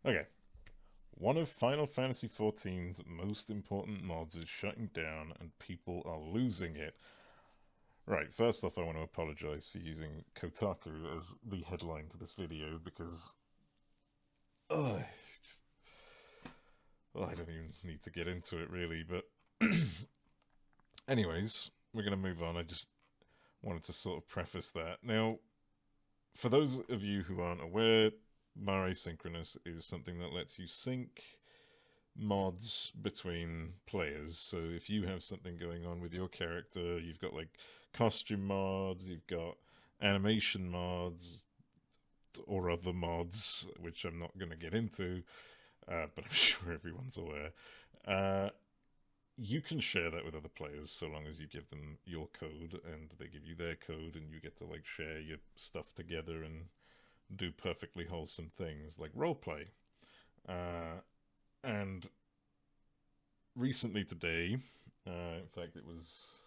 Okay. One of Final Fantasy XIV's most important mods is shutting down and people are losing it. Right, first off, I want to apologize for using Kotaku as the headline to this video because. It's just. Well, I don't even need to get into it really, but. Anyways, we're going to move on. I just wanted to sort of preface that. Now, for those of you who aren't aware, Mare Synchronous is something that lets you sync mods between players. So if you have something going on with your character, you've got like costume mods, you've got animation mods, or other mods, which I'm not going to get into, but I'm sure everyone's aware. Uh, you can share that with other players so long as you give them your code and they give you their code, and you get to like share your stuff together and do perfectly wholesome things like roleplay. And recently today, in fact, it was.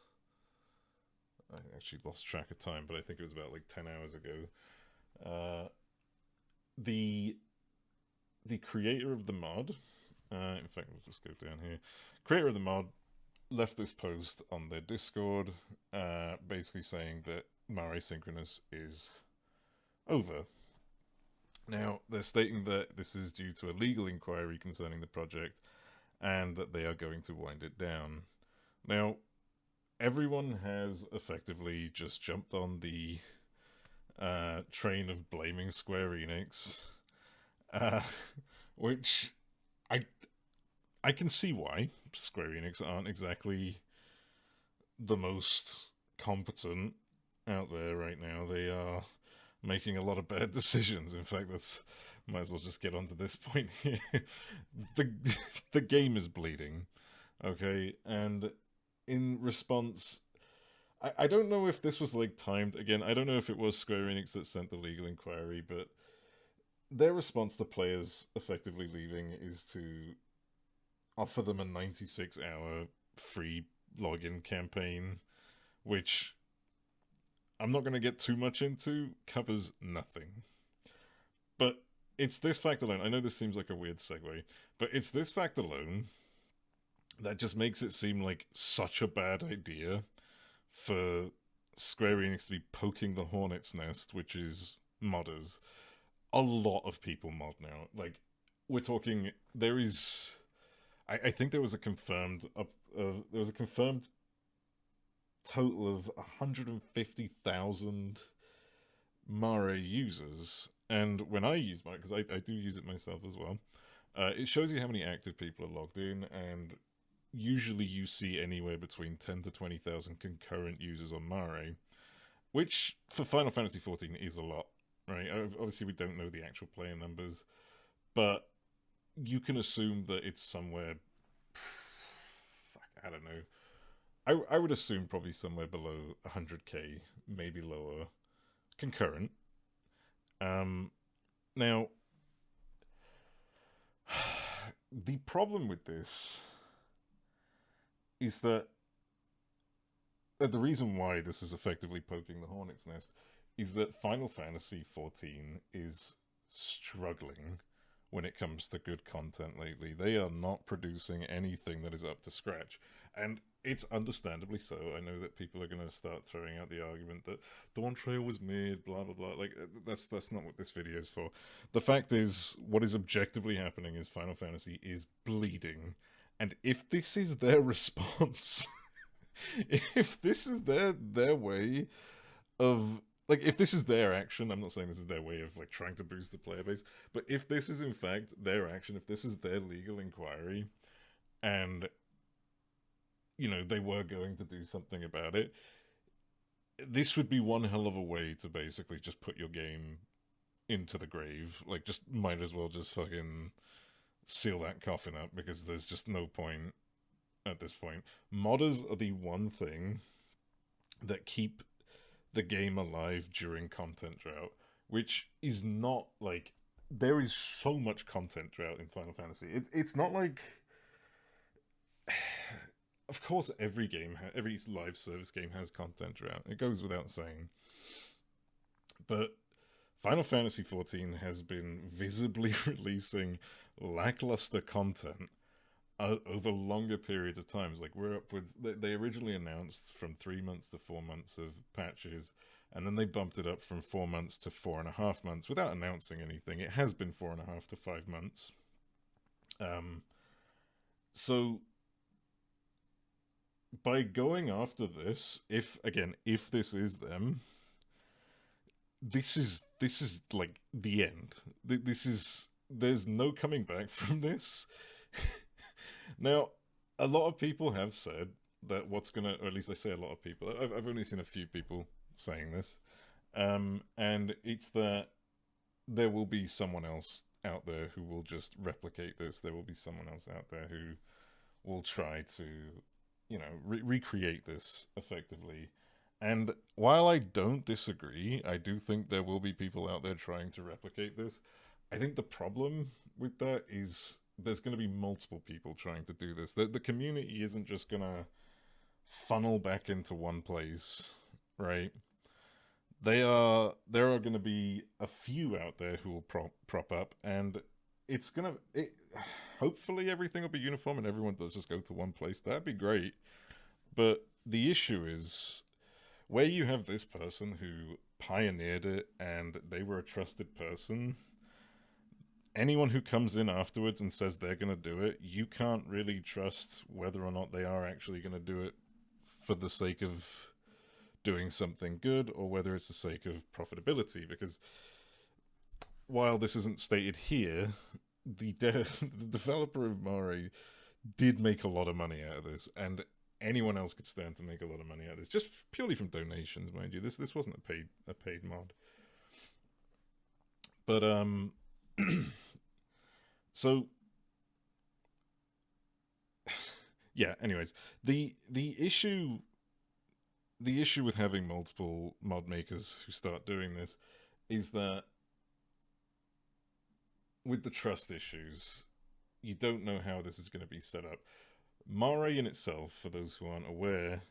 I actually lost track of time, but I think it was about like 10 hours ago. Uh, the the creator of the mod, in fact, we'll just go down here. Creator of the mod left this post on their Discord, basically saying that Mare Synchronous is over. Now, they're stating that this is due to a legal inquiry concerning the project and that they are going to wind it down. Now, everyone has effectively just jumped on the train of blaming Square Enix, uh, which I I can see why. Square Enix aren't exactly the most competent out there right now. They are making a lot of bad decisions. In fact, that's might as well just get onto this point here. the the game is bleeding, okay, and in response, I don't know if this was like timed again. I don't know if it was Square Enix that sent the legal inquiry, but their response to players effectively leaving is to offer them a 96-hour free login campaign, which I'm not going to get too much into, covers nothing. But it's this fact alone. I know this seems like a weird segue, but it's this fact alone that just makes it seem like such a bad idea for Square Enix to be poking the hornet's nest, which is modders. A lot of people mod now. Like, we're talking. There is. I think there was a confirmed. There was a confirmed total of 150,000 Mare users. And when I use Mare, because I do use it myself as well, it shows you how many active people are logged in, and usually you see anywhere between 10 to 20,000 concurrent users on Mare, which for Final Fantasy XIV is a lot, right? Obviously, we don't know the actual player numbers, but you can assume that it's somewhere. Fuck, I don't know. I would assume probably somewhere below 100k, maybe lower, concurrent. Um, Now, the problem with this is that the reason why this is effectively poking the hornet's nest is that Final Fantasy XIV is struggling when it comes to good content lately. They are not producing anything that is up to scratch. And it's understandably so. I know that people are going to start throwing out the argument that Dawn Trail was mid, blah blah blah. Like that's not what this video is for. The fact is, what is objectively happening is Final Fantasy is bleeding, and if this is their response, if this is their way of like if this is their action, I'm not saying this is their way of like trying to boost the player base, but if this is in fact their action, if this is their legal inquiry, and they were going to do something about it, this would be one hell of a way to basically just put your game into the grave. Like, just might as well just fucking seal that coffin up, because there's just no point at this point. Modders are the one thing that keep the game alive during content drought, which is not like there is so much content drought in Final Fantasy. It's not like, of course, every live service game has content drought. It goes without saying, but Final Fantasy XIV has been visibly releasing lackluster content over longer periods of times. Like we're upwards. They originally announced from 3 months to 4 months of patches, and then they bumped it up from 4 months to 4.5 months without announcing anything. It has been 4.5 to 5 months. Um, so by going after this, if this is them, this is like the end. This is there's no coming back from this. Now, a lot of people have said that what's gonna, or at least I say a lot of people. I've only seen a few people saying this, and it's that there will be someone else out there who will just replicate this. There will be someone else out there who will try to, recreate this effectively. And while I don't disagree, I do think there will be people out there trying to replicate this. I think the problem with that is there's going to be multiple people trying to do this. The community isn't just going to funnel back into one place, right? There are going to be a few out there who will prop up, and it's gonna hopefully everything will be uniform and everyone does just go to one place. That'd be great. But the issue is where you have this person who pioneered it and they were a trusted person, anyone who comes in afterwards and says they're going to do it, you can't really trust whether or not they are actually going to do it for the sake of doing something good or whether it's the sake of profitability. Because while this isn't stated here, the developer of Mare did make a lot of money out of this, and anyone else could stand to make a lot of money out of this, just purely from donations, mind you. This wasn't a paid mod, but so yeah. Anyways, the issue with having multiple mod makers who start doing this is that with the trust issues, you don't know how this is going to be set up. Mare in itself, for those who aren't aware,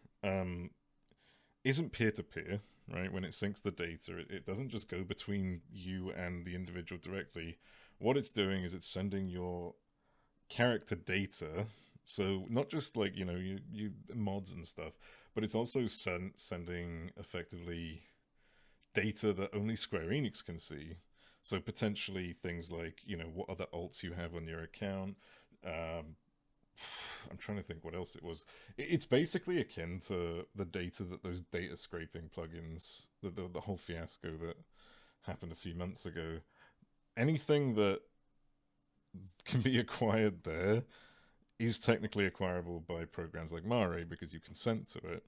isn't peer-to-peer, right? When it syncs the data, it doesn't just go between you and the individual directly. What it's doing is it's sending your character data, so not just like, you mods and stuff, but it's also sending effectively data that only Square Enix can see. So potentially things like, what other alts you have on your account. I'm trying to think what else it was. It's basically akin to the data that those data scraping plugins, the whole fiasco that happened a few months ago. Anything that can be acquired there is technically acquirable by programs like Mare because you consent to it.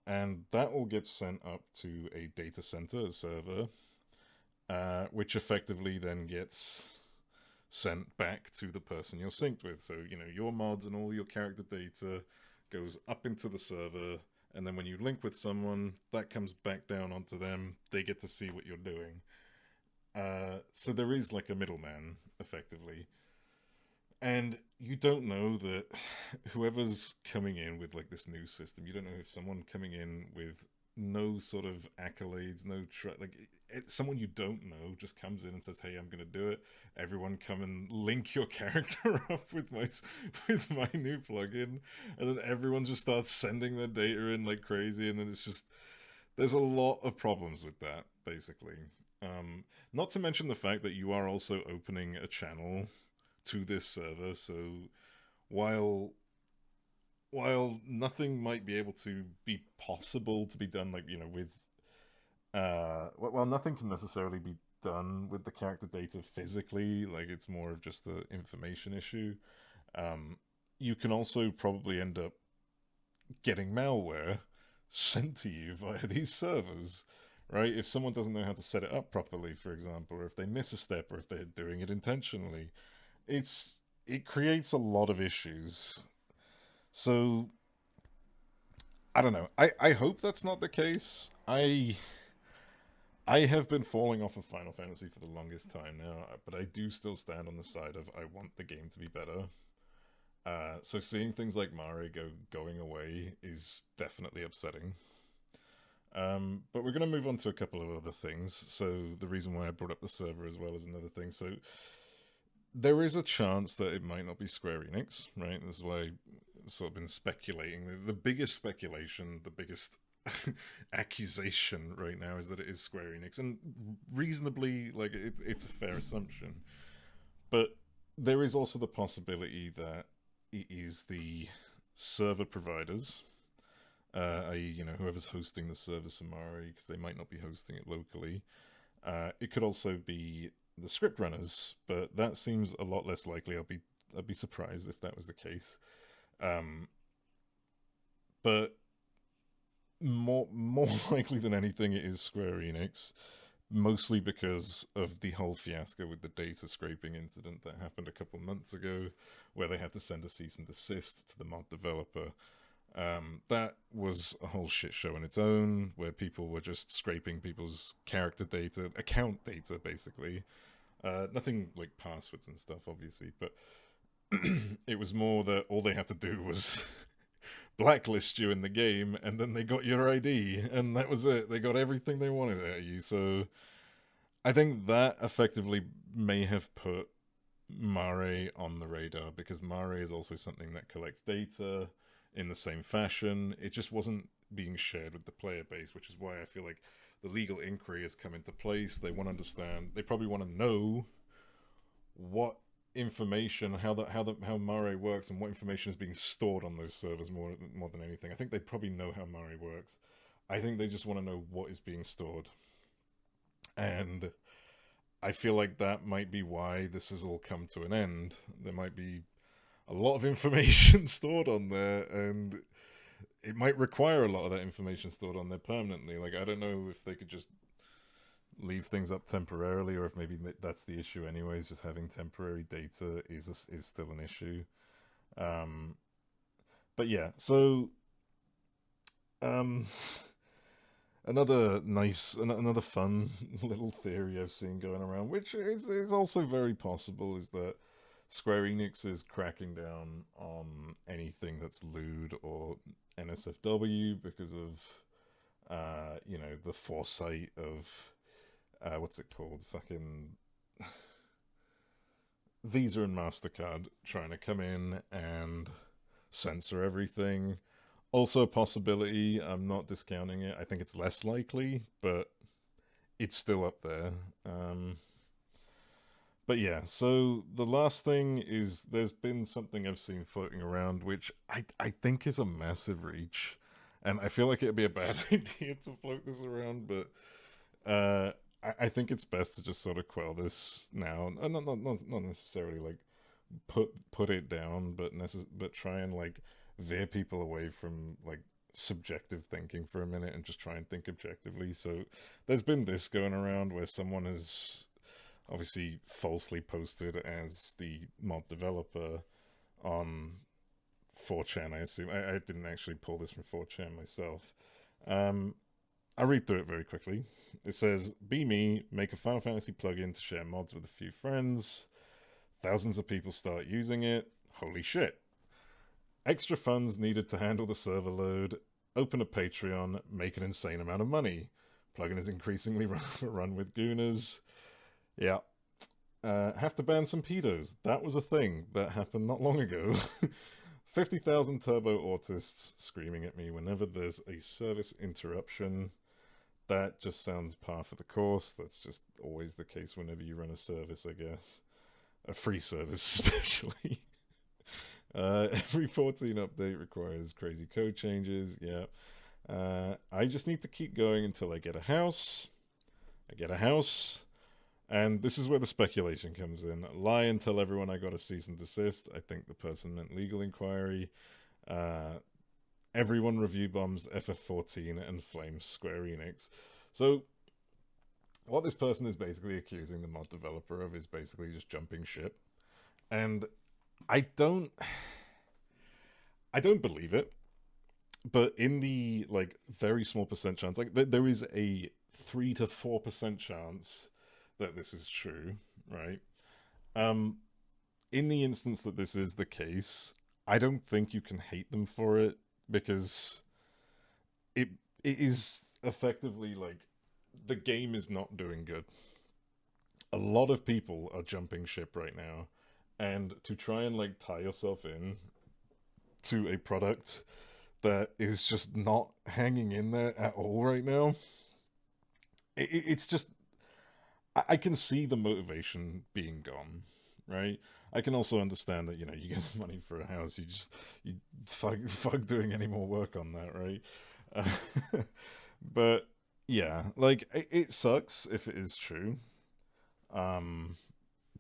And that all gets sent up to a data center, a server, which effectively then gets sent back to the person you're synced with. So, your mods and all your character data goes up into the server, and then when you link with someone, that comes back down onto them. They get to see what you're doing. So there is like a middleman, effectively. And you don't know that whoever's coming in with like this new system, you don't know if someone coming in with no sort of accolades, someone you don't know just comes in and says, "Hey, I'm going to do it. Everyone, come and link your character up with my new plugin," and then everyone just starts sending their data in like crazy, and then it's just there's a lot of problems with that, basically. Not to mention the fact that you are also opening a channel to this server, so while nothing might be able to be possible to be done, like, with well, nothing can necessarily be done with the character data physically, like it's more of just an information issue. You can also probably end up getting malware sent to you via these servers, right? If someone doesn't know how to set it up properly, for example, or if they miss a step, or if they're doing it intentionally, it creates a lot of issues. So I don't know. I hope that's not the case. I have been falling off of Final Fantasy for the longest time now, but I do still stand on the side of I want the game to be better. So seeing things like Mare going away is definitely upsetting. But we're going to move on to a couple of other things. So the reason why I brought up the server as well is another thing. So there is a chance that it might not be Square Enix, right? This is why I've sort of been speculating. The biggest speculation, the biggest accusation right now is that it is Square Enix, and reasonably, like, it's a fair assumption. But there is also the possibility that it is the server providers, i.e., whoever's hosting the servers for Mare, because they might not be hosting it locally. It could also be the script runners, but that seems a lot less likely. I'd be surprised if that was the case. Um, but more likely than anything, it is Square Enix, mostly because of the whole fiasco with the data scraping incident that happened a couple months ago, where they had to send a cease and desist to the mod developer. That was a whole shit show on its own, where people were just scraping people's character data, account data, basically. Nothing like passwords and stuff, obviously, but it was more that all they had to do was blacklist you in the game, and then they got your ID, and that was it. They got everything they wanted out of you. So I think that effectively may have put Mare on the radar, because Mare is also something that collects data in the same fashion. It just wasn't being shared with the player base, which is why I feel like the legal inquiry has come into place. They want to understand. They probably want to know what information, how Mare works, and what information is being stored on those servers more than anything. I think they probably know how Mare works. I think they just want to know what is being stored, and I feel like that might be why this has all come to an end. There might be a lot of information stored on there, and it might require a lot of that information stored on there permanently. Like, I don't know if they could just leave things up temporarily, or if maybe that's the issue anyways. Just having temporary data is still an issue. Um, but yeah, so um, another fun little theory I've seen going around, which is also very possible, is that Square Enix is cracking down on anything that's lewd or NSFW because of, the foresight of, what's it called? Fucking Visa and MasterCard trying to come in and censor everything. Also a possibility, I'm not discounting it. I think it's less likely, but it's still up there. But yeah, so the last thing is, there's been something I've seen floating around, which I think is a massive reach. And I feel like it'd be a bad idea to float this around, but I think it's best to just sort of quell this now. Not necessarily like put it down, but try and like veer people away from like subjective thinking for a minute and just try and think objectively. So there's been this going around where someone has obviously falsely posted as the mod developer on 4chan. I assume I didn't actually pull this from 4chan myself. I'll read through it very quickly. It says, "Be me, make a Final Fantasy plugin to share mods with a few friends. Thousands of people start using it. Holy shit. Extra funds needed to handle the server load. Open a Patreon, make an insane amount of money. Plugin is increasingly run with gooners. Yeah. Have to ban some pedos. That was a thing that happened not long ago. 50,000 turbo autists screaming at me whenever there's a service interruption. That just sounds par for the course. That's just always the case whenever you run a service, I guess. A free service, especially. Every 14 update requires crazy code changes. Yeah. I just need to keep going until I get a house. I get a house. And this is where the speculation comes in. Lie and tell everyone I got a cease and desist. I think the person meant legal inquiry. Everyone review bombs FF14 and flames Square Enix. So what this person is basically accusing the mod developer of is basically just jumping ship. And I don't believe it. But in the like very small percent chance, like there is a 3 to 4% chance that this is true, right? In the instance that this is the case, I don't think you can hate them for it, because it is effectively, like, the game is not doing good. A lot of people are jumping ship right now, and to try and like tie yourself in to a product that is just not hanging in there at all right now, it's just I can see the motivation being gone, right? I can also understand that, you know, you get the money for a house, you fuck doing any more work on that, right? But yeah, like it sucks if it is true. Um,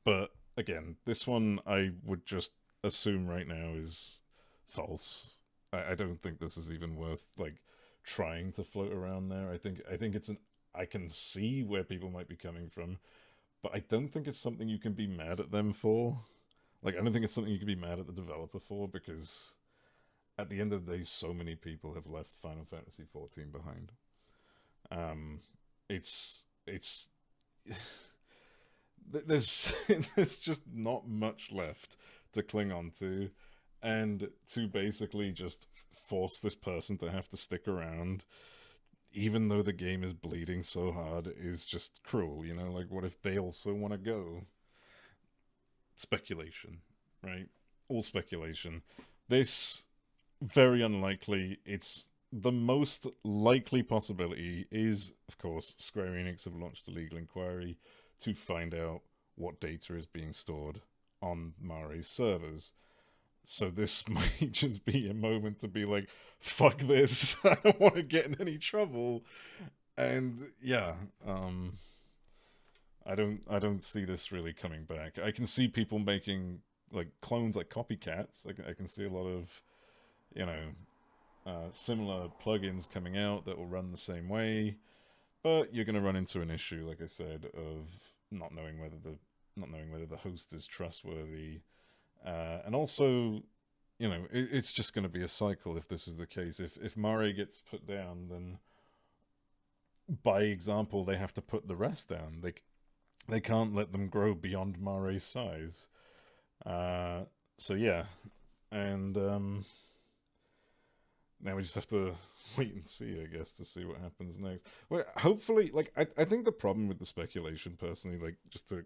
but again, this one I would just assume right now is false. I don't think this is even worth like trying to float around there. I think it's an I can see where people might be coming from, but I don't think it's something you can be mad at them for. Like, I don't think it's something you can be mad at the developer for, because at the end of the day, so many people have left Final Fantasy XIV behind. Um, it's there's there's just not much left to cling on to, and to basically just force this person to have to stick around even though the game is bleeding so hard is just cruel, you know? Like, what if they also want to go? Speculation, right? All speculation. This, very unlikely. It's the most likely possibility is, of course, Square Enix have launched a legal inquiry to find out what data is being stored on Mare's servers. So this might just be a moment to be like, fuck this, I don't want to get in any trouble. And yeah, I don't see this really coming back. I can see people making like clones, like copycats. I can see a lot of, you know, similar plugins coming out that will run the same way, but you're going to run into an issue, like I said, of not knowing whether the host is trustworthy, and also, you know, it's just going to be a cycle if this is the case. If Mare gets put down, then by example they have to put the rest down. They can't let them grow beyond Mare's size. Uh, so yeah, and now we just have to wait and see, I guess, to see what happens next. Well, hopefully, like I think the problem with the speculation, personally, like just to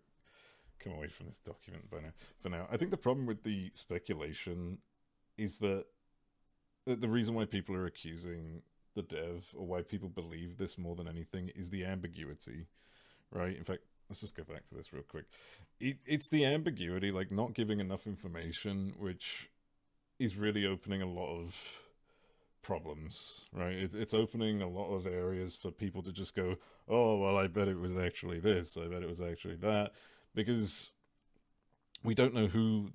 come away from this document by now, for now, I think the problem with the speculation is that the reason why people are accusing the dev, or why people believe this more than anything, is the ambiguity, right? In fact, let's just go back to this real quick. It's the ambiguity, like not giving enough information, which is really opening a lot of problems, right? It's opening a lot of areas for people to just go, oh, well, I bet it was actually this, I bet it was actually that, because we don't know who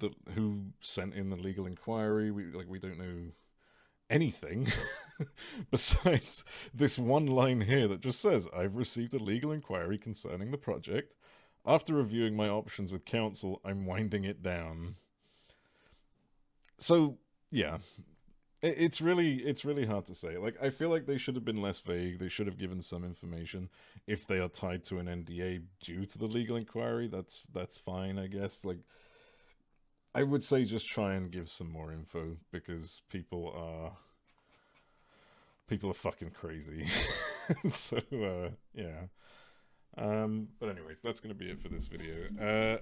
sent in the legal inquiry. We don't know anything besides this one line here that just says, I've received a legal inquiry concerning the project. After reviewing my options with counsel, I'm winding it down. So yeah, it's really hard to say. Like, I feel like they should have been less vague. They should have given some information. If they are tied to an NDA due to the legal inquiry, that's fine, I guess. Like, I would say just try and give some more info, because people are fucking crazy. So yeah. But anyways, that's gonna be it for this video.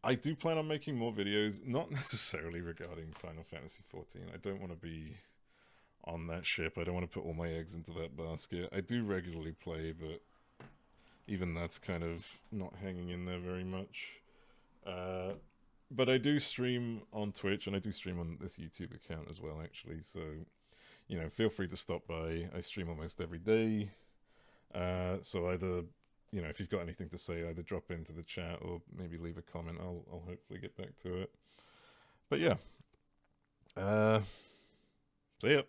I do plan on making more videos, not necessarily regarding Final Fantasy XIV. I don't want to be on that ship. I don't want to put all my eggs into that basket. I do regularly play, but even that's kind of not hanging in there very much. But I do stream on Twitch, and I do stream on this YouTube account as well, actually. So, you know, feel free to stop by. I stream almost every day. So either, you know, if you've got anything to say, either drop into the chat or maybe leave a comment. I'll hopefully get back to it. But yeah. See ya.